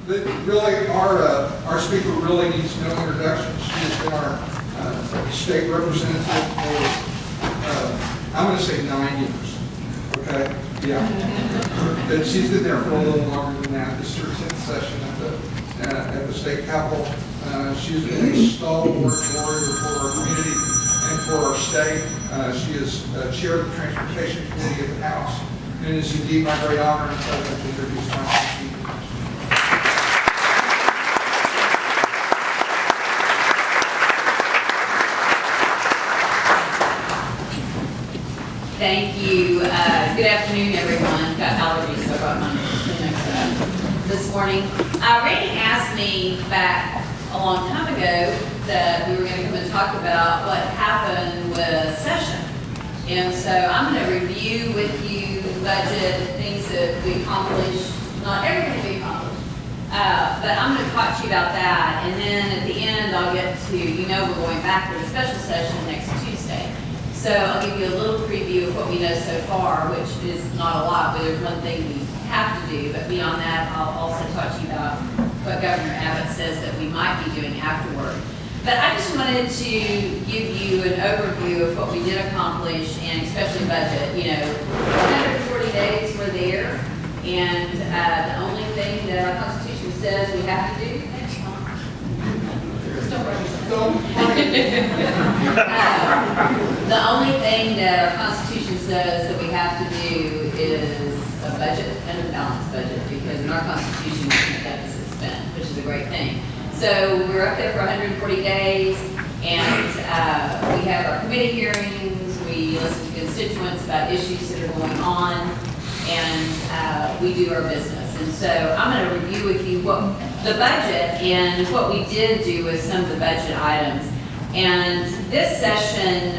Really, our speaker really needs no introduction. She has been our state representative for, I'm going to say 9 years. Okay? Yeah. But she's been there for a little longer than that. This is her 10th session at the state capitol. She's been a stalwart warrior for our community and for our state. She is chair of the Transportation Committee of the House. And it is indeed my great honor and pleasure to introduce my speaker. Thank you. Good afternoon, everyone. Got allergies, so I brought my Kleenex this morning. Randy asked me back a long time ago that we were going to come and talk about what happened with session. And so I'm going to review with you the budget, things that we accomplished, not everything we accomplished, but I'm going to talk to you about that. And then at the end, I'll get to, we're going back to the special session next Tuesday. So I'll give you a little preview of what we know so far, which is not a lot, but there's one thing we have to do. But beyond that, I'll also talk to you about what Governor Abbott says that we might be doing afterward. But I just wanted to give you an overview of what we did accomplish, and especially budget. 140 days we're there, and the only thing that our Constitution says we have to do, the only thing that our Constitution says that we have to do is a budget and a balanced budget, because in our Constitution we can't deficit spend, which is a great thing. So we're up there for 140 days, and we have our committee hearings, we listen to constituents about issues that are going on, and we do our business. And so I'm going to review with you what the budget and what we did do with some of the budget items. And this session,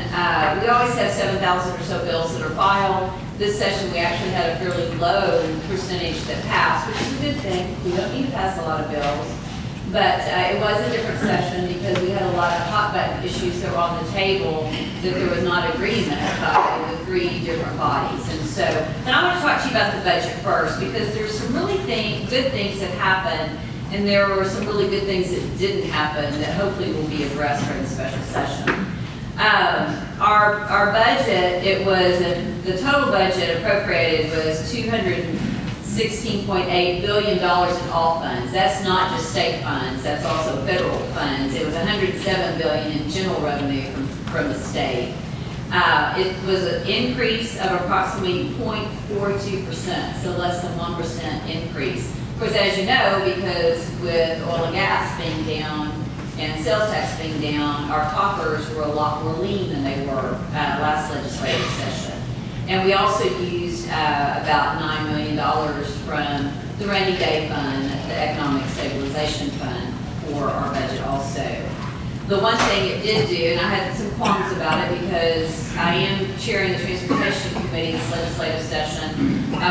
we always have 7,000 or so bills that are filed. This session, we actually had a fairly low percentage that passed, which is a good thing. We don't need to pass a lot of bills. But it was a different session because we had a lot of hot button issues that were on the table that there was not agreement by the three different bodies. And so, and I want to talk to you about the budget first, because there's some really good things that happened, and there were some really good things that didn't happen that hopefully will be addressed during the special session. Our budget, the total budget appropriated was $216.8 billion in all funds. That's not just state funds, that's also federal funds. It was $107 billion in general revenue from the state. It was an increase of approximately 0.42%, so less than 1% increase. Of course, as you know, because with oil and gas being down and sales tax being down, our coffers were a lot more lean than they were last legislative session. And we also used about $9 million from the rainy day fund, the economic stabilization fund, for our budget also. The one thing it did do, and I had some qualms about it because I am chairing the Transportation Committee this legislative session,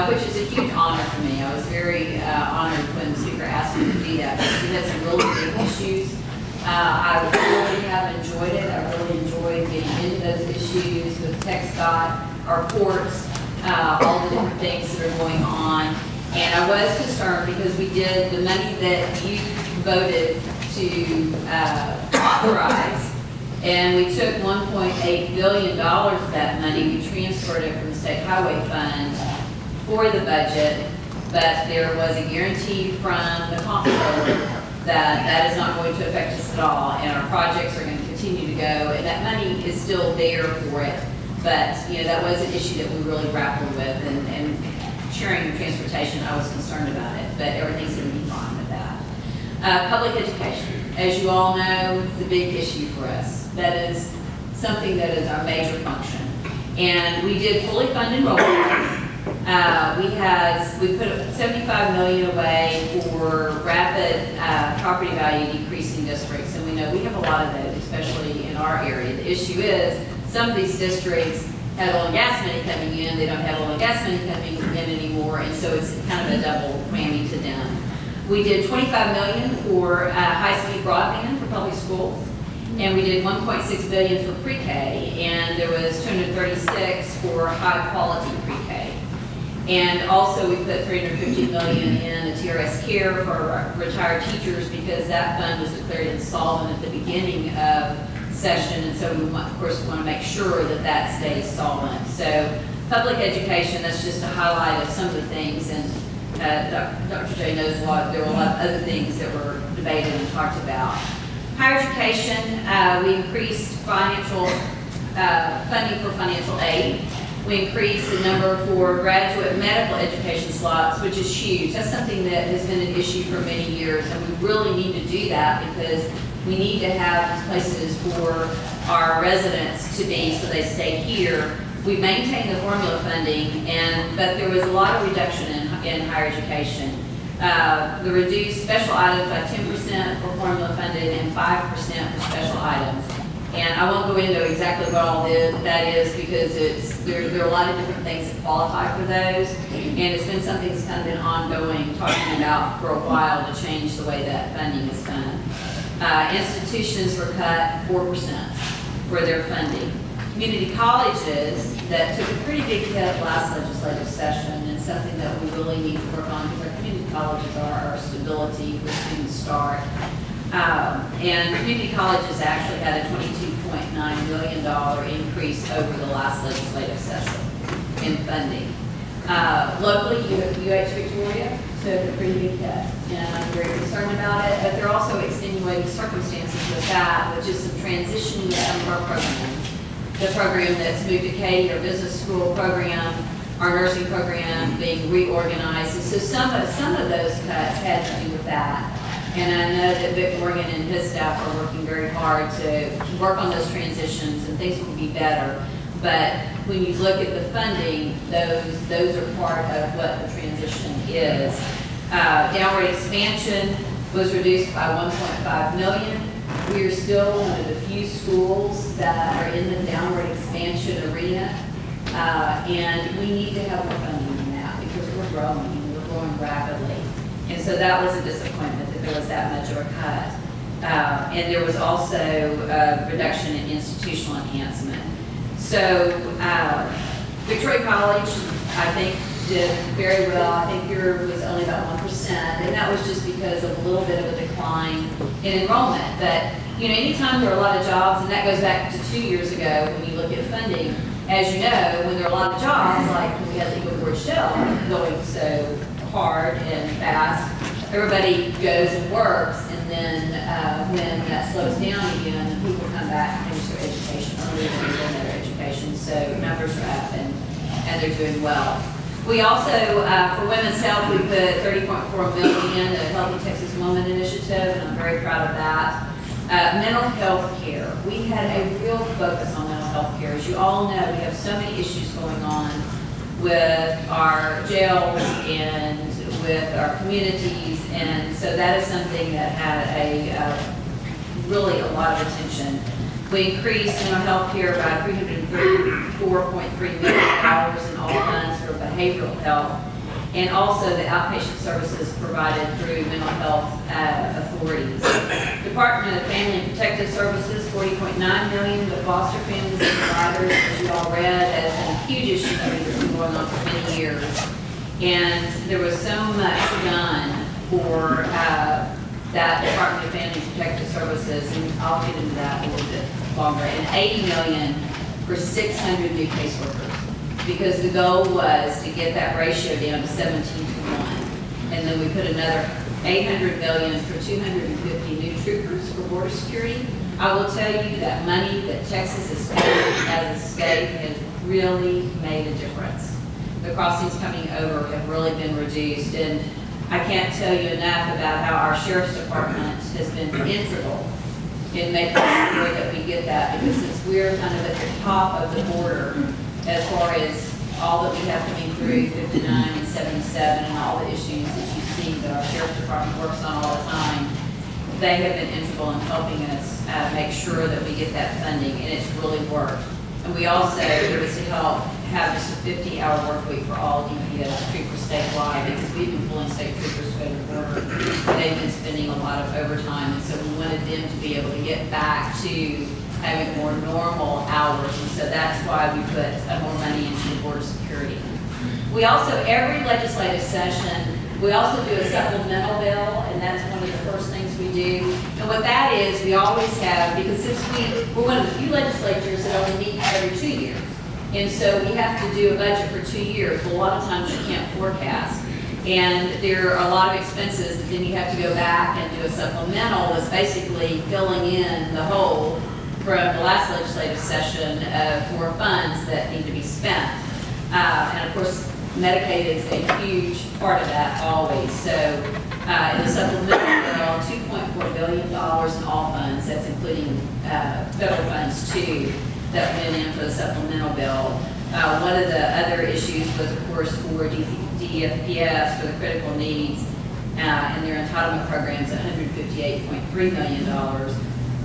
which is a huge honor for me. I was very honored when the speaker asked me to do that, because we had some really big issues. I really have enjoyed it. I really enjoyed getting into those issues with TxDOT, our ports, all the different things that are going on. And I was concerned because we did the money that you voted to authorize, and we took $1.8 billion of that money. We transferred it from the State Highway Fund for the budget, but there was a guarantee from the comptroller that is not going to affect us at all, and our projects are going to continue to go, and that money is still there for it. But that was an issue that we really grappled with, and sharing transportation, I was concerned about it, but everything's going to be fine with that. Public education, as you all know, is a big issue for us. That is something that is our major function, and we did fully fund enrollment. We put $75 million away for rapid property value decreasing districts, and we know we have a lot of those, especially in our area. The issue is some of these districts have oil and gas money coming in, they don't have oil and gas money coming in anymore, and so it's kind of a double whammy to them. We did $25 million for high-speed broadband for public schools, and we did $1.6 billion for pre-K, and there was $236 for high-quality pre-K. And also, we put $350 million in a TRS care for retired teachers because that fund was declared insolvent at the beginning of session, and so we want, of course, we want to make sure that that stays solvent. So public education, that's just a highlight of some of the things, and Dr. J knows a lot, there were a lot of other things that were debated and talked about. Higher education, we increased financial funding for financial aid. We increased the number for graduate medical education slots, which is huge. That's something that has been an issue for many years, and we really need to do that because we need to have these places for our residents to be so they stay here. We maintain the formula funding, but there was a lot of reduction in higher education. The reduced special items by 10% for formula funded and 5% for special items. And I won't go into exactly what all that is because there are a lot of different things that qualify for those. And it's been something that's kind of been ongoing, talking about for a while to change the way that funding is done. Institutions were cut 4% for their funding. Community colleges that took a pretty big hit last legislative session, and something that we really need to work on because our community colleges are our stability where students start. And community colleges actually had a $22.9 million increase over the last legislative session in funding. Locally, you have UH Victoria took a pretty big hit, and I'm very concerned about it, but there are also extenuating circumstances with that, which is some transitioning of some of our programs. The program that's moved to Katy, our business school program, our nursing program being reorganized. And so some of those cuts had to do with that. And I know that Vic Morgan and his staff are working very hard to work on those transitions, and things will be better. But when you look at the funding, those are part of what the transition is. Downward expansion was reduced by $1.5 million. We are still one of the few schools that are in the downward expansion arena, and we need to have more funding in that because we're growing rapidly. And so that was a disappointment that there was that much of a cut. And there was also a reduction in institutional enhancement. So Victoria College, I think, did very well. I think yours was only about 1%, and that was just because of a little bit of a decline in enrollment. But you know, anytime there are a lot of jobs, and that goes back to 2 years ago when you look at funding, as you know, when there are a lot of jobs, like when we had the Eagle Board Shell going so hard and fast, everybody goes and works, and then when that slows down again, people come back and finish their education, or leave their education. So numbers are up, and they're doing well. We also, for women's health, we put $30.4 million in the Healthy Texas Woman Initiative, and I'm very proud of that. Mental health care. We had a real focus on mental health care. As you all know, we have so many issues going on with our jails and with our communities, and so that is something that had really a lot of attention. We increased mental health care by $334.3 million in all funds for behavioral health, and also the outpatient services provided through mental health authorities. Department of Family and Protective Services, $40.9 million. The foster families and providers, as you all read, has been a huge issue that's been going on for many years. And there was so much done for that Department of Family and Protective Services, and I'll get into that a little bit longer, and $80 million for 600 new caseworkers, because the goal was to get that ratio down to 17 to 1. And then we put another $800 million for 250 new troopers for border security. I will tell you that money that Texas has spent as a state has really made a difference. The crossings coming over have really been reduced, and I can't tell you enough about how our Sheriff's Department has been integral in making sure that we get that, because since we're kind of at the top of the border as far as all that we have coming through 59 and 77 and all the issues that you see that our Sheriff's Department works on all the time, they have been integral in helping us make sure that we get that funding, and it's really worked. And we also, it was to help have just a 50-hour work week for all DPS troopers statewide, because we've been pulling state troopers to go to the border. They've been spending a lot of overtime, and so we wanted them to be able to get back to having more normal hours, and so that's why we put more money into the border security. We also, every legislative session, we also do a supplemental bill, and that's one of the first things we do. And what that is, we always have, because since we're one of the few legislatures that only meet every 2 years, and so we have to do a budget for 2 years. Well, a lot of times you can't forecast. And there are a lot of expenses that then you have to go back and do a supplemental that's basically filling in the hole from the last legislative session for funds that need to be spent. And of course, Medicaid is a huge part of that always. So in the supplemental bill, $2.4 billion in all funds, that's including federal funds too, that went in for the supplemental bill. One of the other issues was, of course, for DFPS for the critical needs and their entitlement programs, $158.3 million.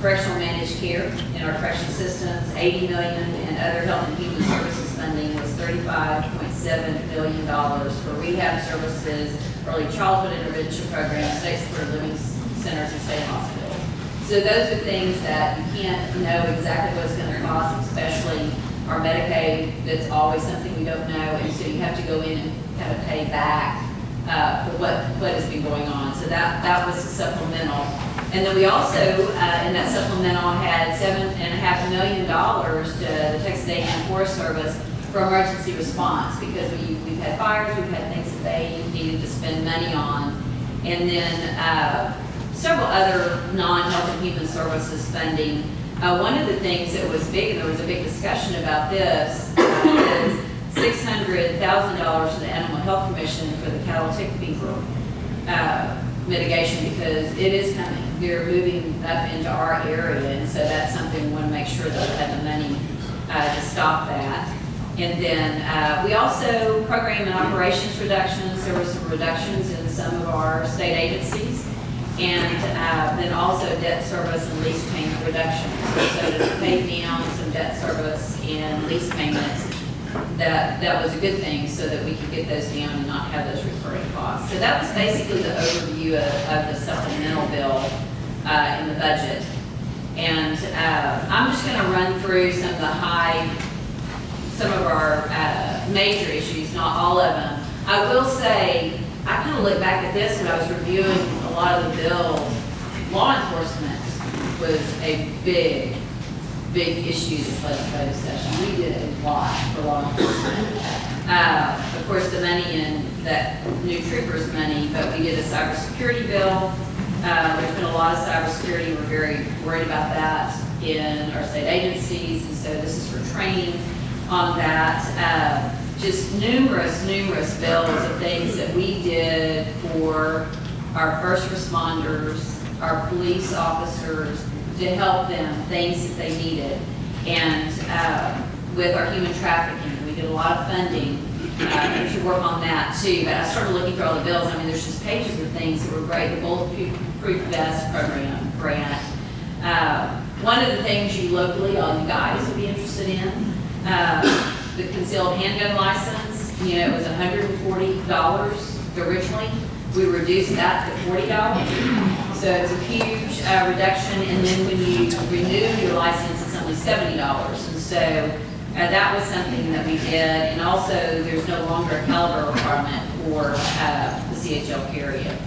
Correctional managed care in our correctional systems, $80 million, and other health and human services funding was $35.7 million for rehab services, early childhood intervention programs, state supported living centers, and state hospitals. So those are things that you can't know exactly what it's going to cost, especially our Medicaid. That's always something we don't know, and so you have to go in and kind of pay back for what has been going on. So that was a supplemental. And then we also, in that supplemental, had $7.5 million to the Texas A&M Forest Service for emergency response, because we've had fires, we've had things that they needed to spend money on. And then several other non-health and human services funding. One of the things that was big, and there was a big discussion about this, is $600,000 to the Animal Health Commission for the cattle tick fever mitigation, because it is coming. They're moving up into our area, and so that's something we want to make sure that we have the money to stop that. And then we also program and operations reductions. There were some reductions in some of our state agencies, and then also debt service and lease payment reductions. So to pay down some debt service and lease payments, that was a good thing, so that we could get those down and not have those recurring costs. So that was basically the overview of the supplemental bill in the budget. And I'm just going to run through some of our major issues, not all of them. I will say, I kind of look back at this when I was reviewing a lot of the bills. Law enforcement was a big issue this legislative session. We did a lot for law enforcement. Of course, the money in that new troopers money, but we did a cybersecurity bill. There's been a lot of cybersecurity. We're very worried about that in our state agencies, and so this is for training on that. Just numerous bills of things that we did for our first responders, our police officers, to help them, things that they needed. And with our human trafficking, we did a lot of funding to work on that too. But I started looking through all the bills. I mean, there's just pages of things that were great. The Bulletproof Vest program grant. One of the things you locally, all you guys would be interested in, the concealed handgun license. You know, it was $140 originally. We reduced that to $40. So it's a huge reduction. And then when you renew your license, it's only $70. And so that was something that we did. And also, there's no longer a caliber requirement for the CHL period.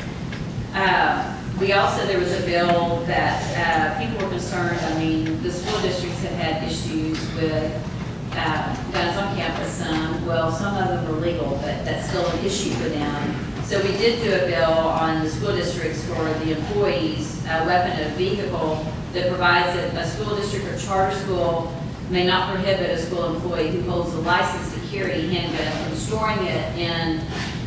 There was a bill that people were concerned. I mean, the school districts have had issues with guns on campus. Some of them were legal, but that's still an issue for them. So we did do a bill on the school districts for the employees' weapon of vehicle that provides that a school district or charter school may not prohibit a school employee who holds a license to carry a handgun from storing it in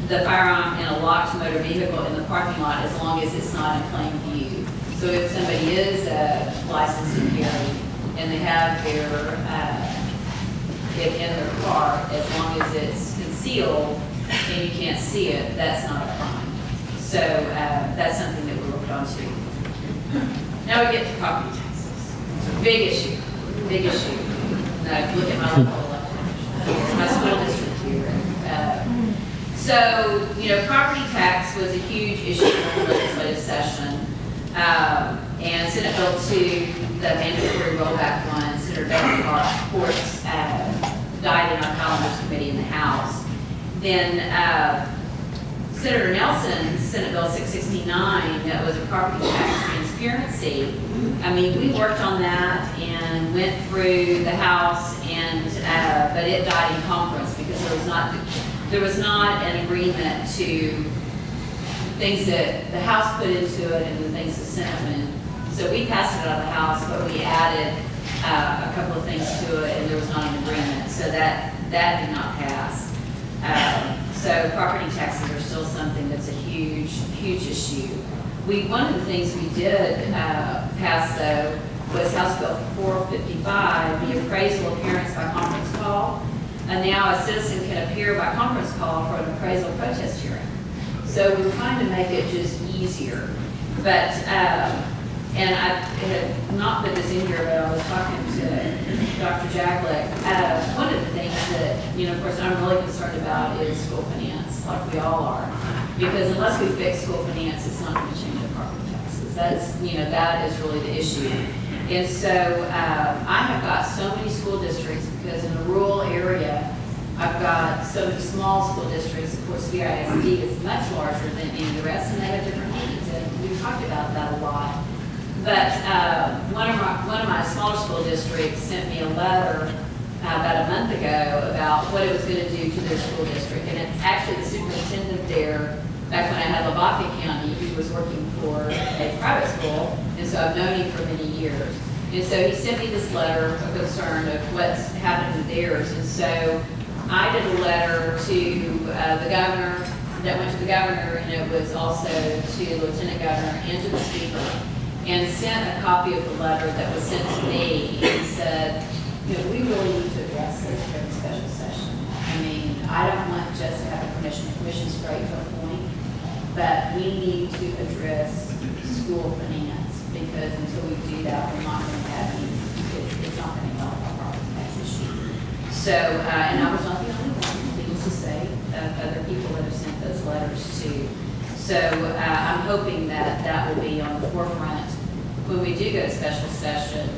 the firearm in a locked motor vehicle in the parking lot, as long as it's not in plain view. So if somebody is licensed to carry and they have it in their car, as long as it's concealed and you can't see it, that's not a crime. So that's something that we worked on too. Now we get to property taxes. It's a big issue, big issue. Now, if you look at my local election, my school district here. So, property tax was a huge issue in the legislative session. And Senate Bill 2, the mandatory rollback one, Senator Becky Ports died in our calendars committee in the House. Then Senator Nelson's Senate Bill 669, that was a property tax transparency. I mean, we worked on that and went through the House, and but it died in conference because there was not an agreement to things that the House put into it and the things the Senate went. So we passed it out of the House, but we added a couple of things to it, and there was not an agreement. So that did not pass. So property taxes are still something that's a huge, huge issue. One of the things we did pass though was House Bill 455, the appraisal appearance by conference call. And now a citizen can appear by conference call for an appraisal protest hearing. So we're trying to make it just easier. But, and I had not put this in here, but I was talking to Dr. Jacklick. One of the things that, of course, I'm really concerned about is school finance, like we all are. Because unless we fix school finance, it's not going to change the property taxes. That is really the issue. And so I have got so many school districts because in a rural area, I've got so many small school districts. Of course, VISD is much larger than any of the rest, and they have different needs. And we've talked about that a lot. But one of my smaller school districts sent me a letter about a month ago about what it was going to do to their school district. And it's actually the superintendent there, back when I had Lavaca County, who was working for a private school, and so I've known him for many years. And so he sent me this letter of concern of what's happening with theirs. And so I did a letter to the governor, that went to the governor, and it was also to the lieutenant governor and to the speaker, and sent a copy of the letter that was sent to me and said, we really need to address this during special session. I mean, I don't want just to have a commission straight to a point, but we need to address school finance, because until we do that, we're not going to have any, it's not going to help our property tax issue. So, and I was not the only one, needless to say, other people that have sent those letters too. So I'm hoping that that will be on the forefront when we do go to special session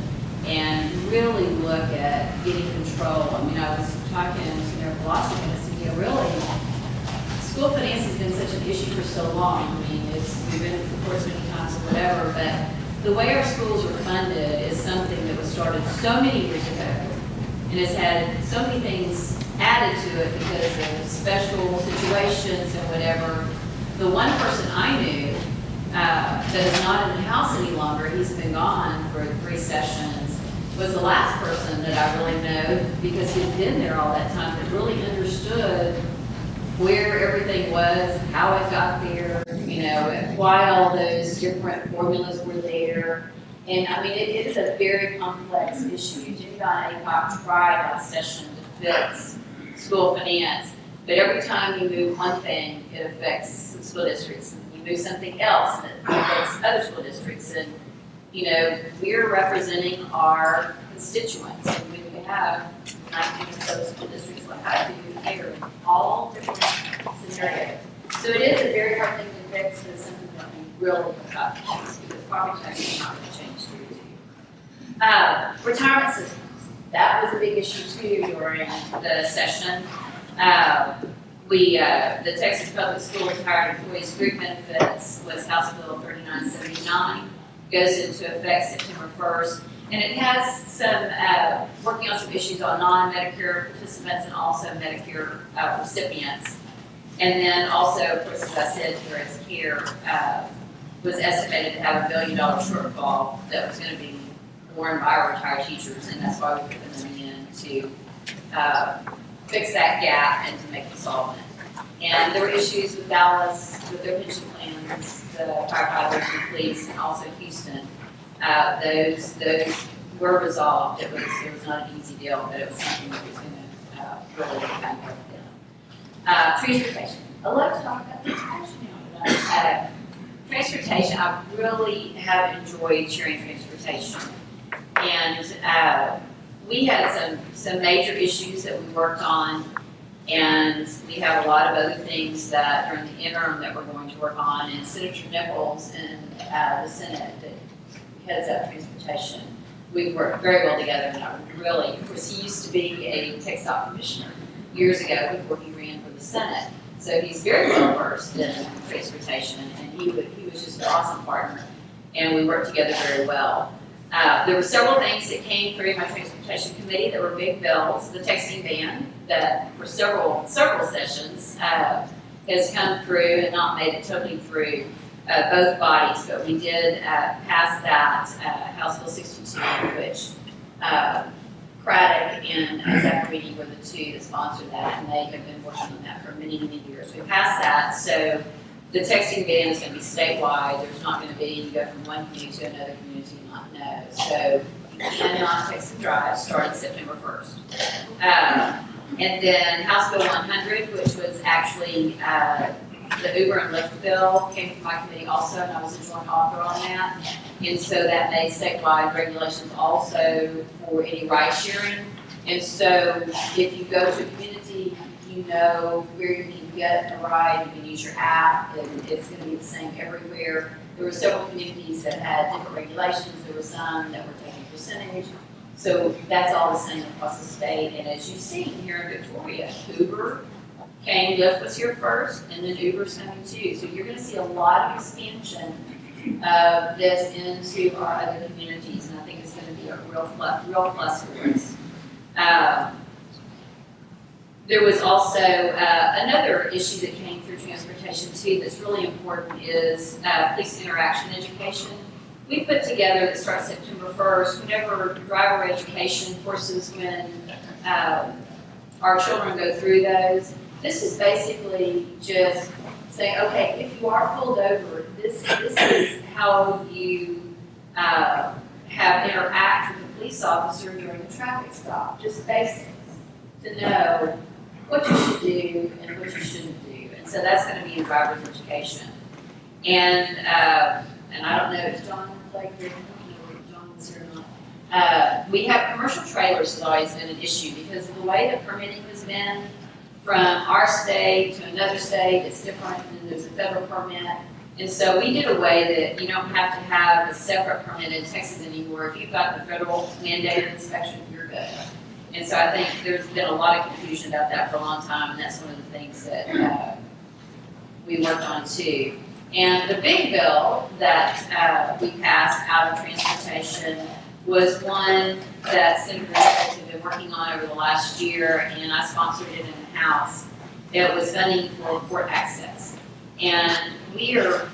and really look at getting control. I mean, I was talking to their philosophy and I said, really, school finance has been such an issue for so long. I mean, we've been in courts many times or whatever, but the way our schools are funded is something that was started so many years ago, and has had so many things added to it because of special situations and whatever. The one person I knew that is not in the House any longer, he's been gone for 3 sessions, was the last person that I really know, because he'd been there all that time, that really understood where everything was, how it got there, why all those different formulas were there. And I mean, it is a very complex issue. Jenny Von Aycock tried last session to fix school finance, but every time you move one thing, it affects some school districts. And you move something else, and it affects other school districts. And, we're representing our constituents. And when we have 19 other school districts like I do here, all different scenarios. So it is a very hard thing to fix, but it's something that we really have to fix, because property tax is not going to change due to. Retirement systems. That was a big issue too during the session. The Texas Public School Retired Employees Group Benefits was House Bill 3979, goes into effect September 1st, and it has some, working on some issues on non-Medicare participants and also Medicare recipients. And then also, of course, as I said, Parents Care was estimated to have $1 billion shortfall that was going to be borne by our retired teachers, and that's why we put the money in to fix that gap and to make it solvent. And there were issues with Dallas, with their pension plans, the firefighters and police, and also Houston. Those were resolved. It was not an easy deal, but it was something that was going to really impact them. Transportation. I love to talk about transportation now. Transportation, I really have enjoyed sharing transportation. And we had some major issues that we worked on, and we have a lot of other things that during the interim that we're going to work on. And Senator Nichols in the Senate that heads up transportation we worked very well together, and I really, of course, he used to be a textile commissioner years ago before he ran for the Senate. So he's very well versed in transportation, and he was just an awesome partner, and we worked together very well. There were several things that came through my transportation committee that were big bills. The texting ban that for several sessions has come through and not made it totally through both bodies, but we did pass that House Bill 62, which Craddock and Zachary were the two that sponsored that, and they have been working on that for many, many years. We passed that, so the texting ban is going to be statewide. There's not going to be, you go from one community to another community and not know. So you cannot text and drive starting September 1st. And then House Bill 100, which was actually the Uber and Lyft bill, came from my committee also, and I was a joint author on that. And so that made statewide regulations also for any ride sharing. And so if you go to a community, you know where you can get a ride, you can use your app, and it's going to be the same everywhere. There were several communities that had different regulations. There were some that were taking percentage. So that's all the same across the state. And as you've seen here in Victoria, Uber came, Lyft was here first, and then Uber's coming too. So you're going to see a lot of expansion of this into our other communities, and I think it's going to be a real plus for us. There was also another issue that came through transportation too that's really important is police interaction education. We put together, that starts September 1st, whenever driver education courses, when our children go through those, this is basically just saying, okay, if you are pulled over, this is how you interact with a police officer during a traffic stop, just basics, to know what you should do and what you shouldn't do. And so that's going to be in driver's education. And I don't know if John played here, I don't know if John was here or not. We have commercial trailers has always been an issue because of the way that permitting has been from our state to another state, it's different, and there's a federal permit. And so we did a way that you don't have to have a separate permit in Texas anymore. If you've got the federal mandated inspection, you're good. And so I think there's been a lot of confusion about that for a long time, and that's one of the things that we worked on too. And the big bill that we passed out of transportation was one that Senator Nichols had been working on over the last year, and I sponsored it in the House. It was funding for court access. And we are,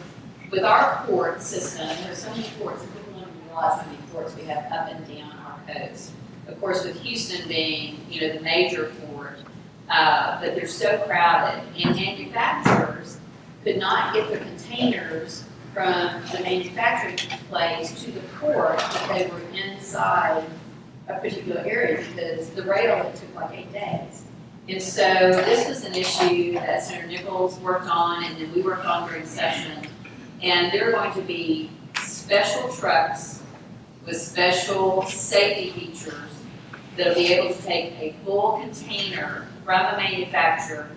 with our court system, there are so many courts, people don't even realize how many courts we have up and down our coast. Of course, with Houston being, the major port, but they're so crowded, and manufacturers could not get their containers from the manufacturing place to the port if they were inside a particular area because the rail it took like 8 days. And so this was an issue that Senator Nichols worked on, and then we worked on during session. And there are going to be special trucks with special safety features that'll be able to take a full container from a manufacturer,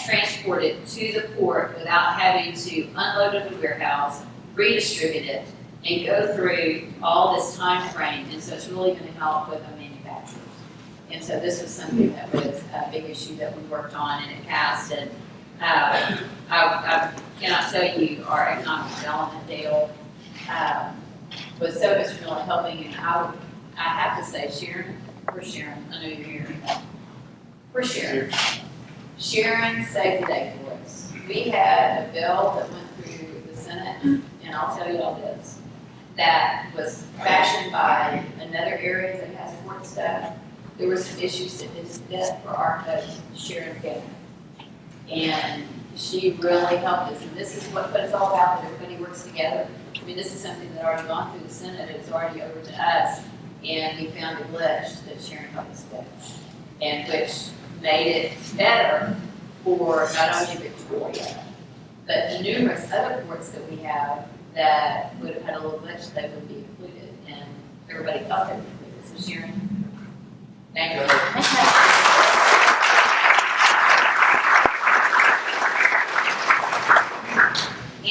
transport it to the port without having to unload it at the warehouse, redistribute it, and go through all this time frame. And so it's really going to help with the manufacturers. And so this was something that was a big issue that we worked on, and it passed. And I cannot tell you, our economic development deal was so instrumental in helping. And I have to say, Sharon, where's Sharon? I know you're here. Where's Sharon? Sharon saved the day for us. We had a bill that went through the Senate, and I'll tell you all this, that was fashioned by another area that has court stuff. There were some issues that didn't fit for our coach, Sharon Geanie. And she really helped us. And this is what it's all about, that everybody works together. I mean, this is something that already gone through the Senate, and it's already over to us. And we found a glitch that Sharon helped us fix, and which made it better for not only Victoria, but numerous other courts that we have that would have had a little glitch, they would be included, and everybody thought they were included. So Sharon, thank you.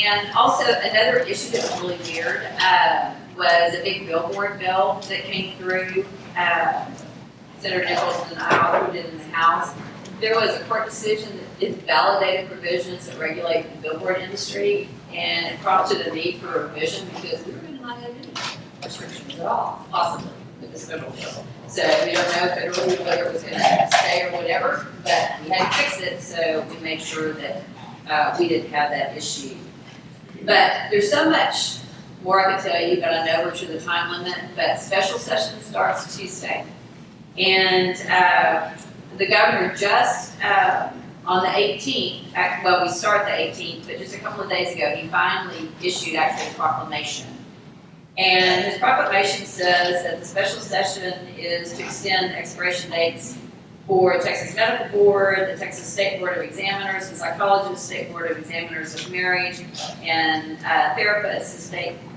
And also another issue that was really weird was a big billboard bill that came through. Senator Nichols and I authored it in the House. There was a court decision that it validated provisions that regulate the billboard industry, and it prompted a need for a revision because we were going to not have any restrictions at all, possibly, with this federal bill. So we don't know federally whether it was going to stay or whatever, but we had to fix it, so we made sure that we didn't have that issue. But there's so much more I could tell you, but I know we're to the time limit, but special session starts Tuesday. And the governor just, on the 18th, well, we start the 18th, but just a couple of days ago, he finally issued actually a proclamation. And his proclamation says that the special session is to extend expiration dates for Texas Medical Board, the Texas State Board of Examiners, the Psychologists, State Board of Examiners of Marriage, and therapists,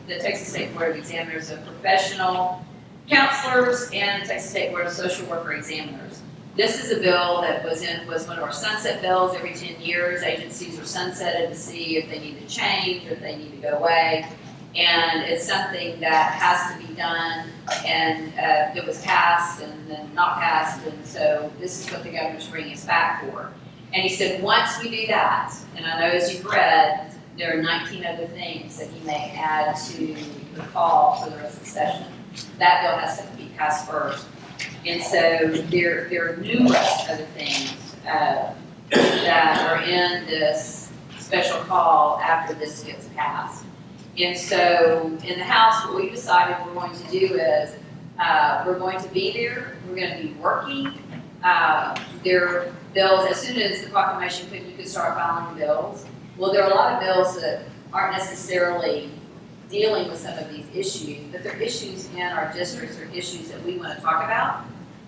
the Texas State Board of Examiners of Professional Counselors, and the Texas State Board of Social Worker Examiners. This is a bill that was one of our sunset bills. Every 10 years, agencies are sunsetted to see if they need to change, if they need to go away. And it's something that has to be done, and it was passed and then not passed, and so this is what the governor's bringing us back for. And he said, once we do that, and I know as you've read, there are 19 other things that he may add to the call for the rest of the session. That bill has to be passed first. And so there are numerous other things that are in this special call after this gets passed. And so in the House, what we decided we're going to do is we're going to be there, we're going to be working. There are bills, as soon as the proclamation could, you could start filing bills. Well, there are a lot of bills that aren't necessarily dealing with some of these issues, but they're issues in our districts or issues that we want to talk about.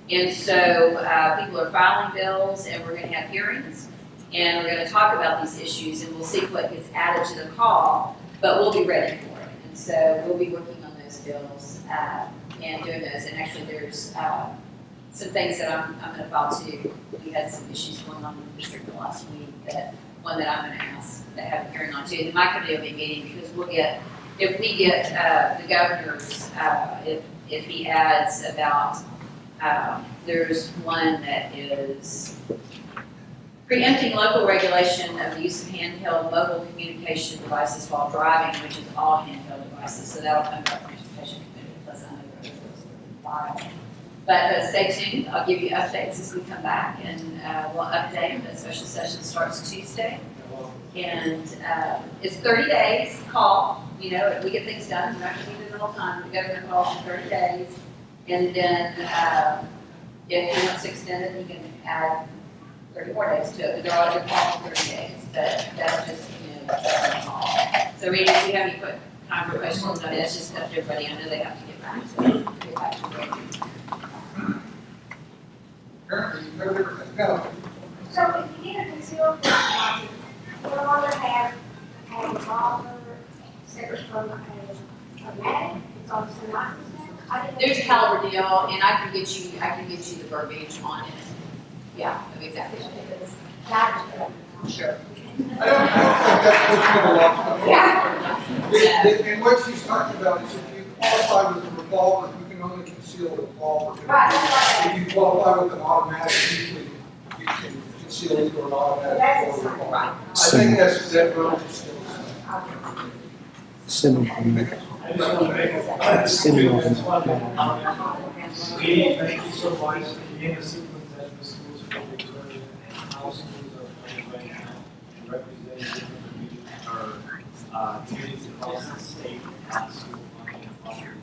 And so people are filing bills, and we're going to have hearings, and we're going to talk about these issues, and we'll see what gets added to the call. But we'll be ready for it, and so we'll be working on those bills and doing those. And actually, there's some things that I'm going to file too. We had some issues going on in the district the last week. One that I'm going to ask that have a hearing on too. My committee will be meeting because we'll get, if we get the governor's, if he adds about, there's one that is preempting local regulation of the use of handheld mobile communication devices while driving, which is all handheld devices. So that'll come up from Education Committee, plus I know there are those that are filed. But stay tuned. I'll give you updates as we come back, and we'll update. The special session starts Tuesday, and it's 30 days call. You know, if we get things done, we're not going to need it all the time. The governor calls in 30 days, and then if he wants to extend it, he can add 30 more days to it, but they're all going to call for 30 days, but that's just, that's a call. So Rita, if you have any quick time for questions on it, it's just up to everybody, I know they have to get back, so get back to work. Apparently, you know everything. Go. So if you get a concealed carry, you no longer have a revolver, separate from a mag, it's on semi-auto now? There's a caliber deal, and I can get you the verbiage on it. Yeah, of exactly what it is. Sure. I don't think that's what's going to lock Yeah. And what she's talking about is if you qualify with a revolver, you can only conceal a revolver. Right. If you qualify with an automatic, usually you can conceal either an automatic or a revolver. Right. I think that's that verbiage is still Geanie, thank you so much. Again, the superintendent of schools for the and how schools are playing right now and representing different communities or communities across the state and school funding and funding.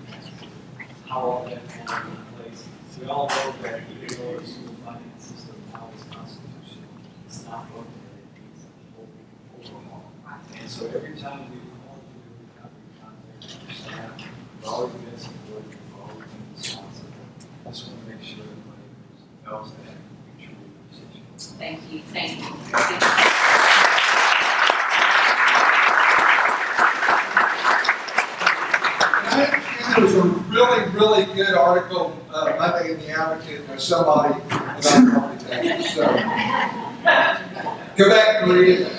How all that's falling in place. We all know that even though the school funding system now is constitutional, it's not broken, it needs a whole overhaul. And so every time we call to do recovery, we're always been supportive, we're always been responsive. I just want to make sure everybody knows that we truly appreciate you. Thank you, thank you. I think there was a really, really good article Monday in the Advocate by somebody about property taxes. So go back and read it.